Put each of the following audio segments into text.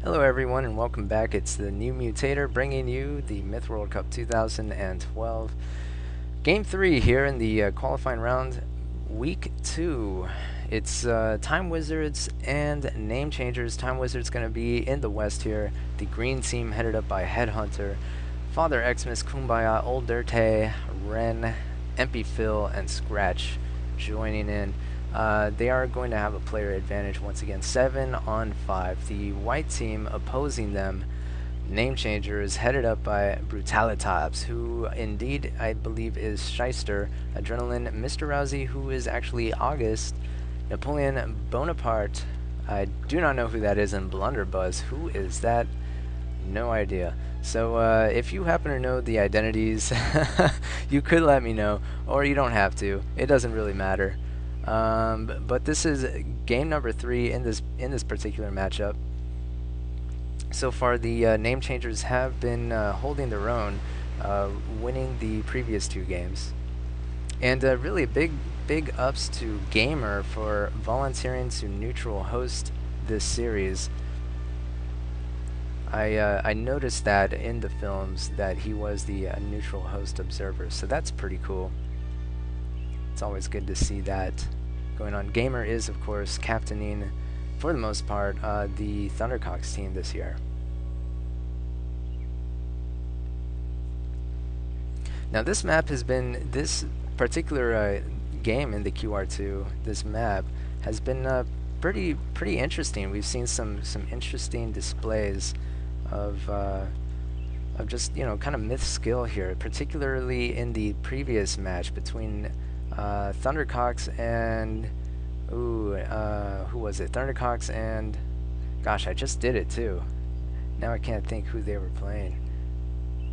Hello everyone and welcome back. It's the NewMutator bringing you the Myth World Cup 2012 Game 3 here in the qualifying round, Week 2. It's Time Wizards and Name Changers. Time Wizards going to be in the west here. The green team headed up by Headhunter, Father Xmas, Kumbaya, Old Dirte, Ren, MP Phil, and Scratch joining in. They are going to have a player advantage once again, 7 on 5. The white team opposing them, Name Changers, headed up by Brutalitabs, who indeed I believe is Shyster, Adrenaline, Mr. Rousey, who is actually August, Napoleon Bonaparte, I do not know who that is, and Blunderbuzz, who is that? No idea. So if you happen to know the identities, you could let me know, or you don't have to. It doesn't really matter. But this is game number 3 in this particular matchup. So far, the Name Changers have been holding their own, winning the previous 2 games, and really big ups to Gamer for volunteering to neutral host this series. I noticed that in the films that he was the neutral host observer, so that's pretty cool. It's always good to see that going on. Gamer is, of course, captaining, for the most part, the Thundercocks team this year. Now, this map has been, this particular game in the QR2, this map, has been pretty interesting. We've seen some interesting displays of just, you know, kind of myth skill here, particularly in the previous match between Thundercocks and who was it? Thundercocks and, gosh, I just did it too. Now I can't think who they were playing.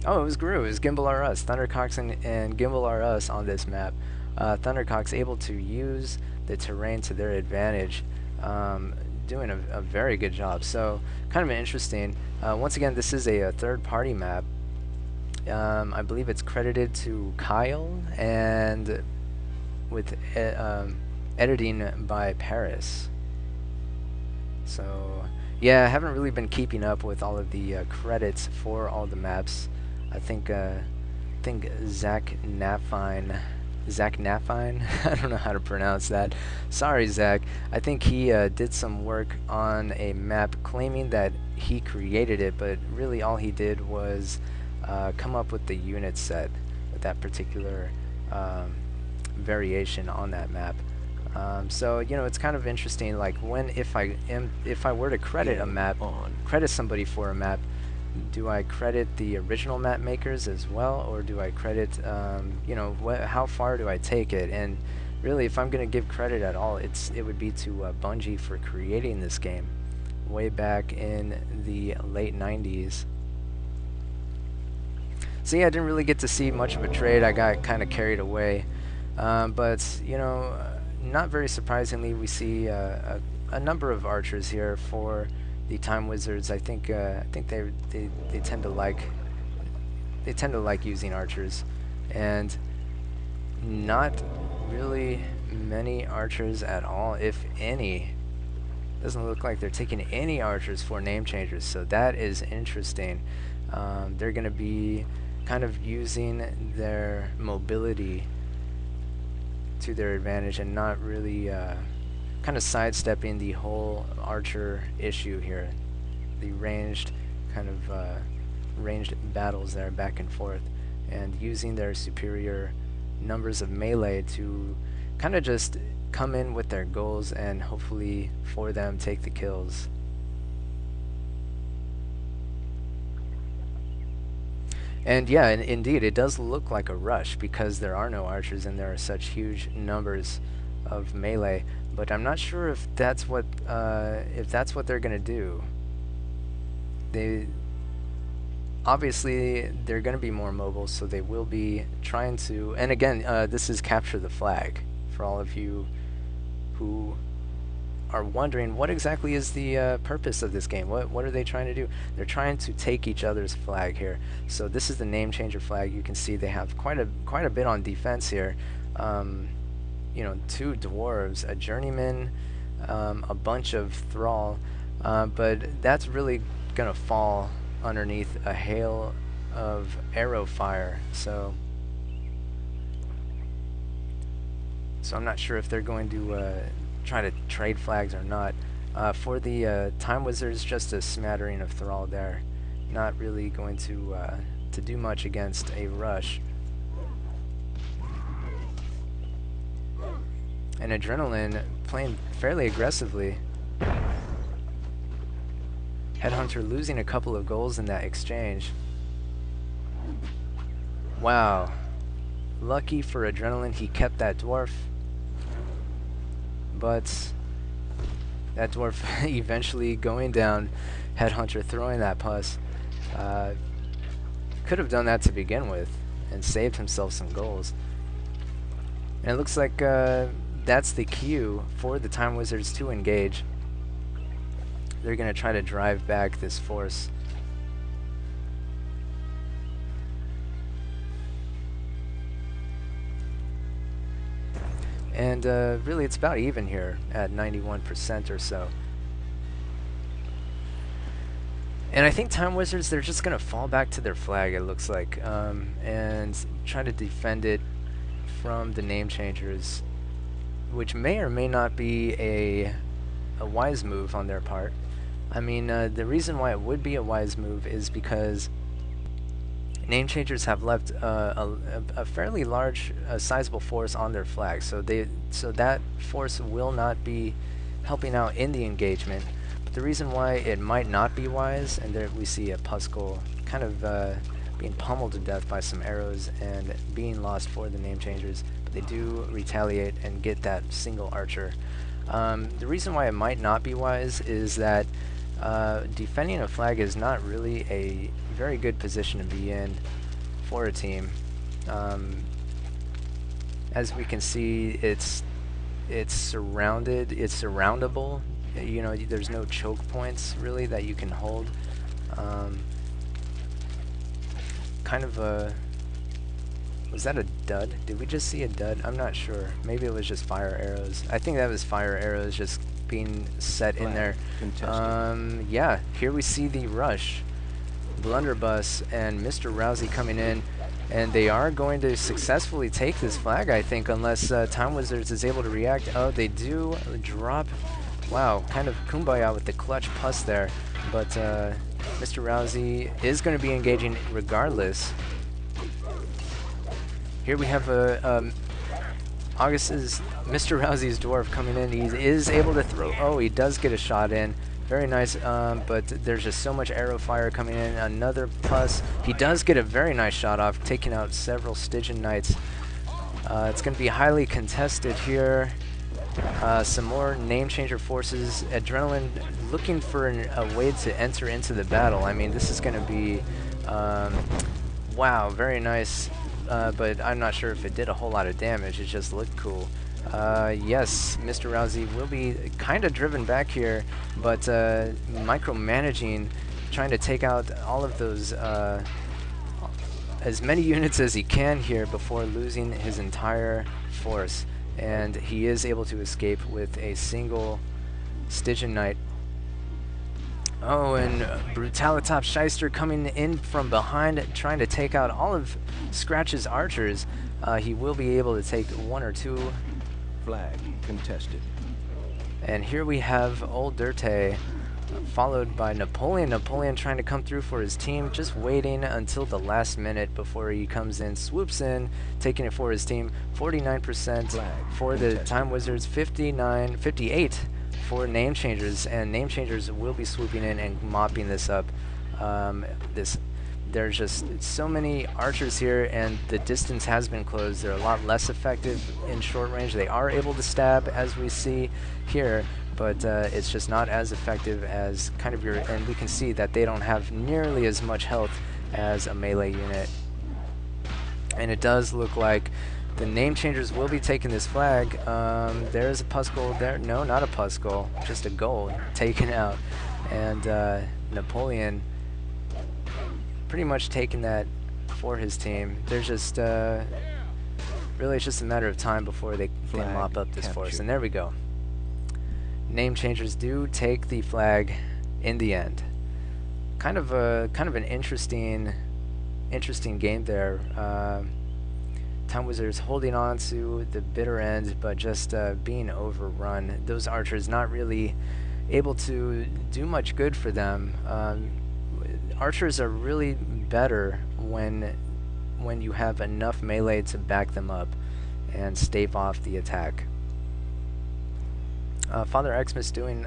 Oh, it was Gru. It was Gimbal R Us. Thundercocks and Gimbal R Us on this map. Thundercocks able to use the terrain to their advantage, doing a very good job. So kind of interesting. Once again, this is a third-party map. I believe it's credited to Kyle and with editing by Paris. So yeah, I haven't really been keeping up with all of the credits for all the maps. I think Zach Nafine, I don't know how to pronounce that. Sorry, Zach. I think he did some work on a map claiming that he created it, but really all he did was come up with the unit set with that particular variation on that map. So you know, it's kind of interesting. Like if I were to credit a map, credit somebody for a map, do I credit the original map makers as well, or do I credit you know, how far do I take it? And really, if I'm going to give credit at all, it would be to Bungie for creating this game way back in the late 90s. So yeah, I didn't really get to see much of a trade. I got kind of carried away. But you know, not very surprisingly, we see a number of archers here for the Time Wizards. I think they tend to like using archers, and not really many archers at all, if any. Doesn't look like they're taking any archers for Name Changers, so that is interesting. They're going to be kind of using their mobility to their advantage and not really kind of sidestepping the whole archer issue here. The ranged ranged battles there back and forth, and using their superior numbers of melee to kind of just come in with their goals and hopefully for them take the kills. And yeah, indeed, it does look like a rush because there are no archers and there are such huge numbers of melee. But I'm not sure if that's what they're gonna do. Obviously they're gonna be more mobile, so they will be trying to. And again, this is capture the flag for all of you who are wondering what exactly is the purpose of this game. What are they trying to do? They're trying to take each other's flag here. So this is the Name Changer flag. You can see they have quite a bit on defense here. You know, 2 dwarves, a journeyman, a bunch of thrall, but that's really gonna fall underneath a hail of arrow fire. So I'm not sure if they're going to try to trade flags or not. For the Time Wizards, just a smattering of Thrall there. Not really going to do much against a rush. And Adrenaline playing fairly aggressively. Headhunter losing a couple of goals in that exchange. Wow. Lucky for Adrenaline, he kept that dwarf. But that dwarf eventually going down. Headhunter throwing that pus. Could have done that to begin with and saved himself some goals. And it looks like that's the cue for the Time Wizards to engage. They're going to try to drive back this force. And really it's about even here at 91% or so. And I think Time Wizards, they're just going to fall back to their flag, it looks like, and try to defend it from the name changers, which may or may not be a wise move on their part. I mean, the reason why it would be a wise move is because name changers have left a fairly large, sizable force on their flag, so that force will not be helping out in the engagement. But the reason why it might not be wise, and there we see a Puskull kind of being pummeled to death by some arrows and being lost for the name changers, but they do retaliate and get that single archer. The reason why it might not be wise is that defending a flag is not really a very good position to be in for a team. As we can see, it's surrounded, it's surroundable. You know, there's no choke points really that you can hold. Kind of a... Was that a dud? Did we just see a dud? I'm not sure. Maybe it was just fire arrows. I think that was fire arrows just being set in there. Yeah, here we see the rush. Blunderbuss and Mr. Rousey coming in, and they are going to successfully take this flag, I think, unless Time Wizards is able to react. Oh, they do drop. Wow, kind of kumbaya with the clutch pus there, but Mr. Rousey is going to be engaging regardless. Here we have August's Mr. Rousey's dwarf coming in. He is able to throw. Oh, he does get a shot in. Very nice, but there's just so much arrow fire coming in. Another pus. He does get a very nice shot off, taking out several Stygian Knights. It's going to be highly contested here. Some more name changer forces. Adrenaline looking for a way to enter into the battle. I mean, this is going to be, wow, very nice. But I'm not sure if it did a whole lot of damage. It just looked cool. Yes, Mr. Rousey will be kind of driven back here, but micromanaging, trying to take out all of those, as many units as he can here before losing his entire force. And he is able to escape with a single Stygian Knight. Oh, and Brutalitop Shyster coming in from behind, trying to take out all of Scratch's archers. He will be able to take one or two. Flag contested. And here we have Old Dirte, followed by Napoleon. Napoleon trying to come through for his team, just waiting until the last minute before he comes in, swoops in, taking it for his team. 49% for the Time Wizards, 58 for name changers, and name changers will be swooping in and mopping this up. There's just so many archers here, and the distance has been closed. They're a lot less effective in short range. They are able to stab, as we see here, but it's just not as effective as kind of your, and we can see that they don't have nearly as much health as a melee unit. And it does look like the name changers will be taking this flag. There's a Puskull there. No, not a Puskull, just a gold taken out. And Napoleon pretty much taking that for his team. There's just really, it's just a matter of time before they mop up this force. And there we go. Name changers do take the flag in the end. kind of an interesting game there. Time Wizards holding on to the bitter end, but just being overrun. Those archers not really able to do much good for them. Archers are really better when you have enough melee to back them up and stave off the attack. Father Xmas doing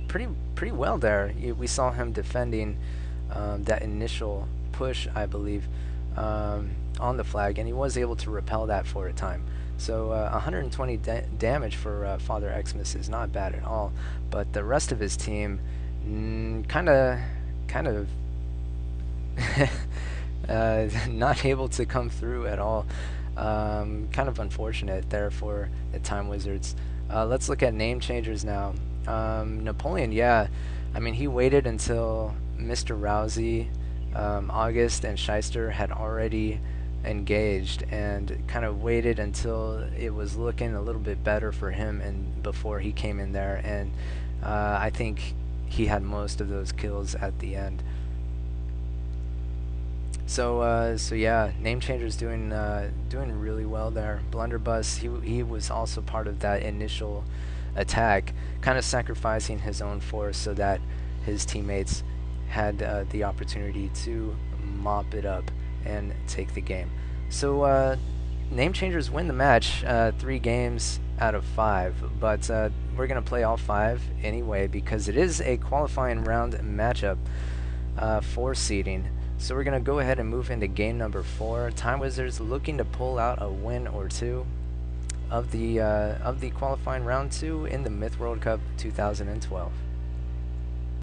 pretty well there. We saw him defending that initial push, I believe, on the flag, and he was able to repel that for a time. So 120 damage for Father Xmas is not bad at all, but the rest of his team kind of not able to come through at all. Kind of unfortunate there for the Time Wizards. Let's look at name changers now. Napoleon, yeah, I mean, he waited until Mr. Rousey, August, and Shyster had already engaged, and kind of waited until it was looking a little bit better for him and before he came in there, and I think he had most of those kills at the end. So yeah, name changers doing really well there. Blunderbuss, he was also part of that initial attack, kind of sacrificing his own force so that his teammates had the opportunity to mop it up and take the game. So name changers win the match 3 games out of 5, but we're gonna play all 5 anyway because it is a qualifying round matchup for seeding. So we're gonna go ahead and move into game number 4. Time Wizards looking to pull out a win or two of the qualifying round 2 in the Myth World Cup 2012.